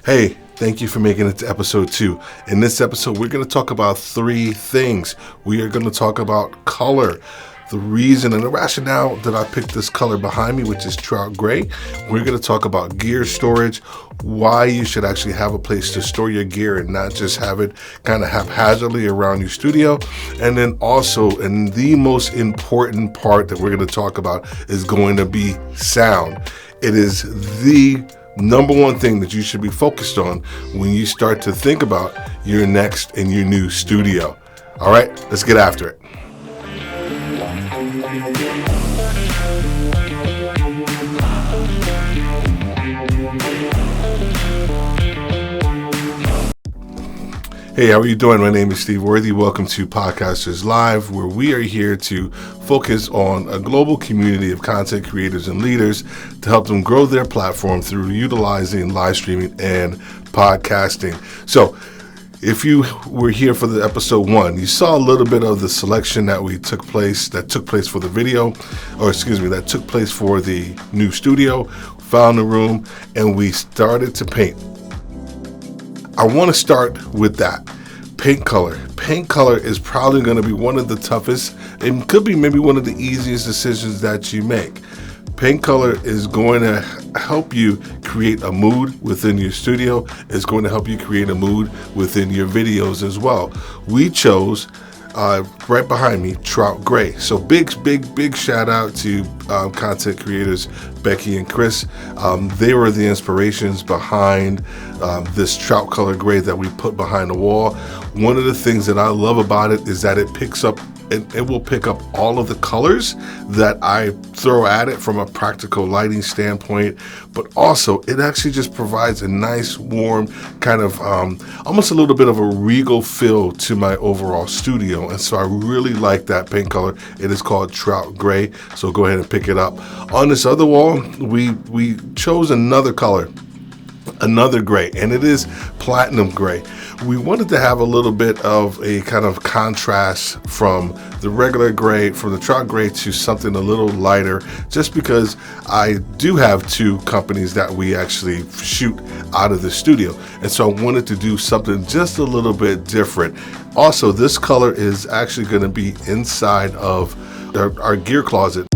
Hey, thank you for making it to episode 2. In this episode, we're going to talk about 3 things. We are going to talk about color, the reason and the rationale that I picked this color behind me, which is trout gray. We're going to talk about gear storage, why you should actually have a place to store your gear and not just have it kind of haphazardly around your studio. And then also, and the most important part that we're going to talk about is going to be sound. It is the number one thing that you should be focused on when you start to think about your next and your new studio. All right, let's get after it. Hey, how are you doing? My name is Steve Worthy. Welcome to Podcasters Live, where we are here to focus on a global community of content creators and leaders to help them grow their platform through utilizing live streaming and podcasting. So, if you were here for the episode 1, you saw a little bit of the selection that took place for the video, that took place for the new studio, found the room, and we started to paint. I want to start with that. Paint color. Paint color is probably going to be one of the toughest and could be maybe one of the easiest decisions that you make. Paint color is going to help you create a mood within your studio. It's going to help you create a mood within your videos as well. We chose right behind me, trout gray. So big shout out to content creators Becky and Chris. They were the inspirations behind this trout color gray that we put behind the wall. One of the things that I love about it is that it will pick up all of the colors that I throw at it from a practical lighting standpoint, but also it actually just provides a nice, warm, kind of almost a little bit of a regal feel to my overall studio. And so I really like that paint color. It is called trout gray, so go ahead and pick it up. On this other wall, we chose another color, another gray, and it is platinum gray. We wanted to have a little bit of a kind of contrast from the regular gray, from the trout gray to something a little lighter, just because I do have 2 companies that we actually shoot out of the studio. And so I wanted to do something just a little bit different. Also, this color is actually going to be inside of our gear closet.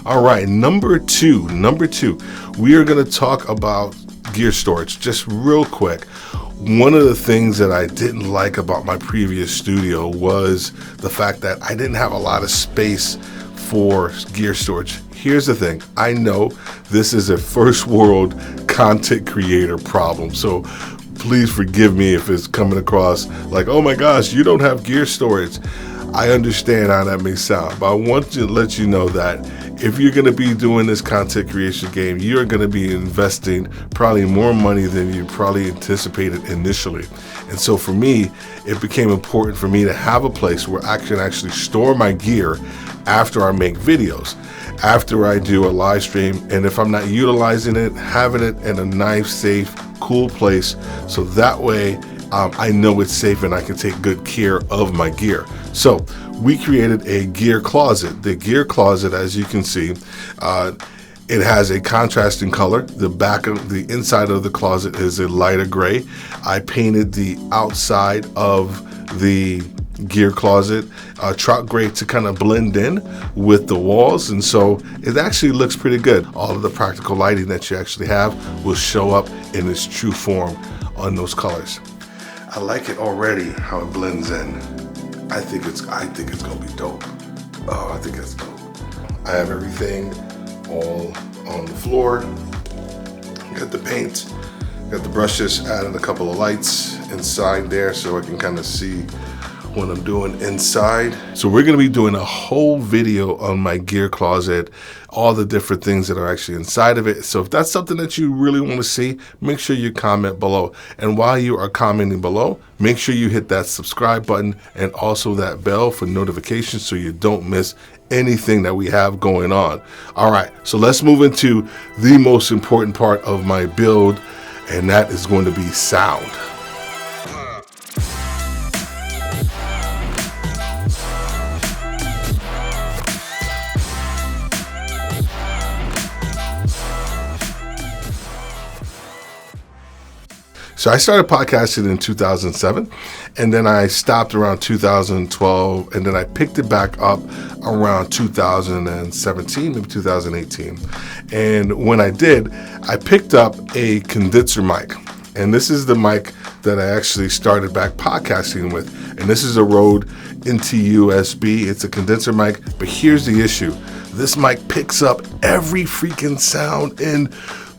All right, number two, we are going to talk about gear storage just real quick. One of the things that I didn't like about my previous studio was the fact that I didn't have a lot of space for gear storage. Here's the thing. I know this is a first world content creator problem, so please forgive me if it's coming across like, oh my gosh, you don't have gear storage. I understand how that may sound, but I want to let you know that if you're going to be doing this content creation game, you're going to be investing probably more money than you probably anticipated initially. And so for me, it became important for me to have a place where I can actually store my gear after I make videos, after I do a live stream, and if I'm not utilizing it, having it in a nice, safe, cool place, so that way I know it's safe and I can take good care of my gear. So we created a gear closet. The gear closet, as you can see, it has a contrasting color. The inside of the closet is a lighter gray. I painted the outside of the gear closet trout gray to kind of blend in with the walls, and so it actually looks pretty good. All of the practical lighting that you actually have will show up in its true form on those colors. I like it already how it blends in. I think it's gonna be dope. Oh, I think it's dope. I have everything all on the floor. Got the paint, got the brushes, added a couple of lights inside there so I can kind of see what I'm doing inside. So we're going to be doing a whole video on my gear closet, all the different things that are actually inside of it. So if that's something that you really want to see, make sure you comment below. And while you are commenting below, make sure you hit that subscribe button and also that bell for notifications so you don't miss anything that we have going on. All right, so let's move into the most important part of my build, and that is going to be sound. So I started podcasting in 2007, and then I stopped around 2012, and then I picked it back up around 2017, maybe 2018. And when I did, I picked up a condenser mic. And this is the mic that I actually started back podcasting with. And this is a Rode NT USB. It's a condenser mic. But here's the issue. This mic picks up every freaking sound in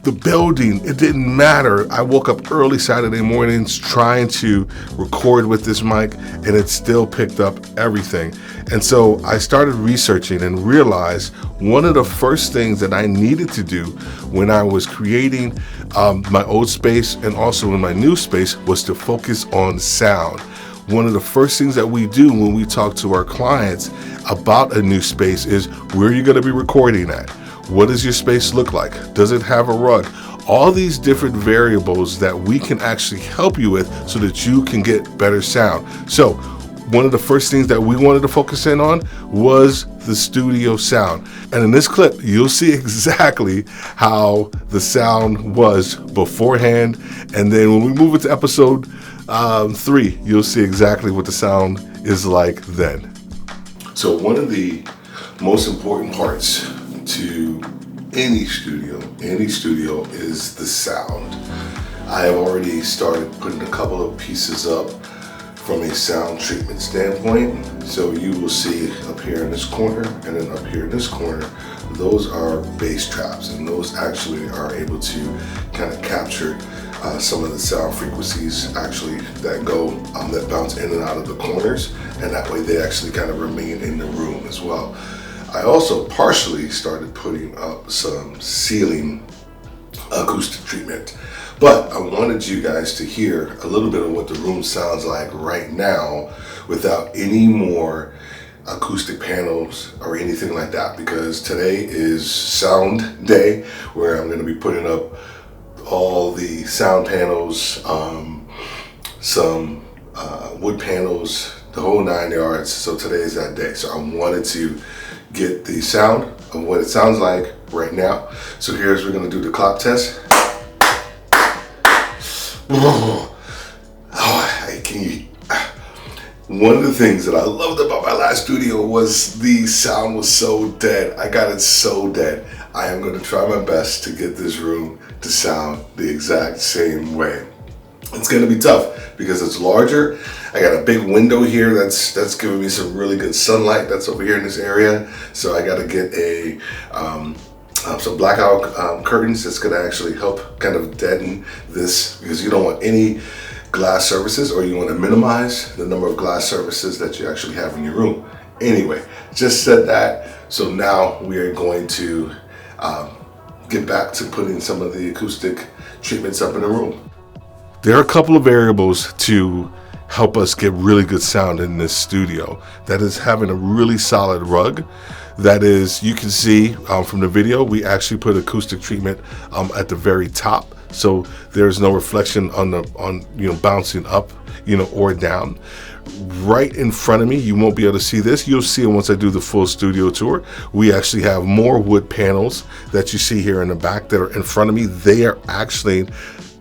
the building. It didn't matter. I woke up early Saturday mornings trying to record with this mic, and it still picked up everything. And so I started researching and realized one of the first things that I needed to do when I was creating my old space and also in my new space was to focus on sound. One of the first things that we do when we talk to our clients about a new space is, where are you going to be recording at? What does your space look like? Does it have a rug? All these different variables that we can actually help you with so that you can get better sound. So one of the first things that we wanted to focus in on was the studio sound. And in this clip, you'll see exactly how the sound was beforehand. And then when we move into episode 3, you'll see exactly what the sound is like then. So one of the most important parts to any studio is the sound. I have already started putting a couple of pieces up from a sound treatment standpoint. So you will see up here in this corner and then up here in this corner, those are bass traps, and those actually are able to kind of capture some of the sound frequencies actually that go that bounce in and out of the corners, and that way they actually kind of remain in the room as well. I also partially started putting up some ceiling acoustic treatment, but I wanted you guys to hear a little bit of what the room sounds like right now without any more acoustic panels or anything like that, because today is sound day where I'm going to be putting up all the sound panels, some wood panels, the whole 9 yards. So today is that day. So I wanted to get the sound of what it sounds like right now. So here's, we're going to do the clap test. One of the things that I loved about my last studio was the sound was so dead. I got it so dead. I am going to try my best to get this room to sound the exact same way. It's going to be tough because it's larger. I got a big window here that's giving me some really good sunlight that's over here in this area. So I got to get a some blackout curtains that's going to actually help kind of deaden this, because you don't want any glass surfaces, or you want to minimize the number of glass surfaces that you actually have in your room. Anyway, just said that. So now we are going to get back to putting some of the acoustic treatments up in the room. There are a couple of variables to help us get really good sound in this studio. That is having a really solid rug. That is, you can see from the video, we actually put acoustic treatment at the very top, so there's no reflection on bouncing up, or down. Right in front of me, you won't be able to see this. You'll see it once I do the full studio tour. We actually have more wood panels that you see here in the back that are in front of me. They are actually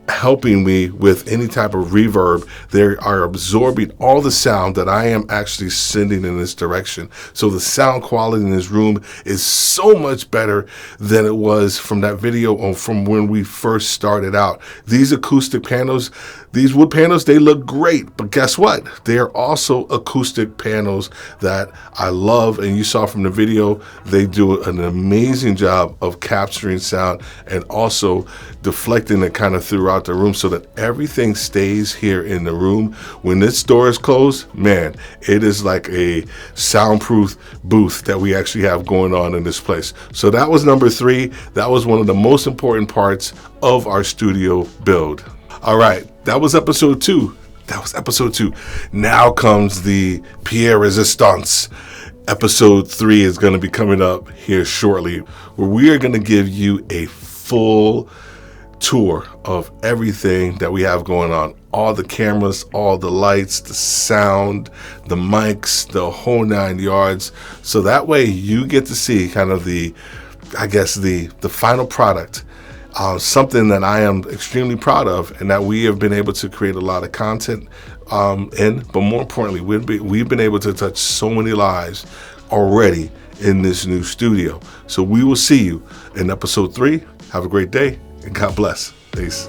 helping me with any type of reverb. They are absorbing all the sound that I am actually sending in this direction. So the sound quality in this room is so much better than it was from that video or from when we first started out. These acoustic panels, these wood panels, they look great, but guess what? They are also acoustic panels that I love, and you saw from the video, they do an amazing job of capturing sound and also deflecting it kind of throughout the room so that everything stays here in the room. When this door is closed, man, it is like a soundproof booth that we actually have going on in this place. So that was number 3. That was one of the most important parts of our studio build. All right, that was episode 2. Now comes the Pierre Resistance. Episode 3 is going to be coming up here shortly, where we are going to give you a full tour of everything that we have going on. All the cameras, all the lights, the sound, the mics, the whole 9 yards. So that way you get to see kind of the final product something that I am extremely proud of, and that we have been able to create a lot of content in. But more importantly, we've been able to touch so many lives already in this new studio. So we will see you in episode 3. Have a great day, and God bless. Peace.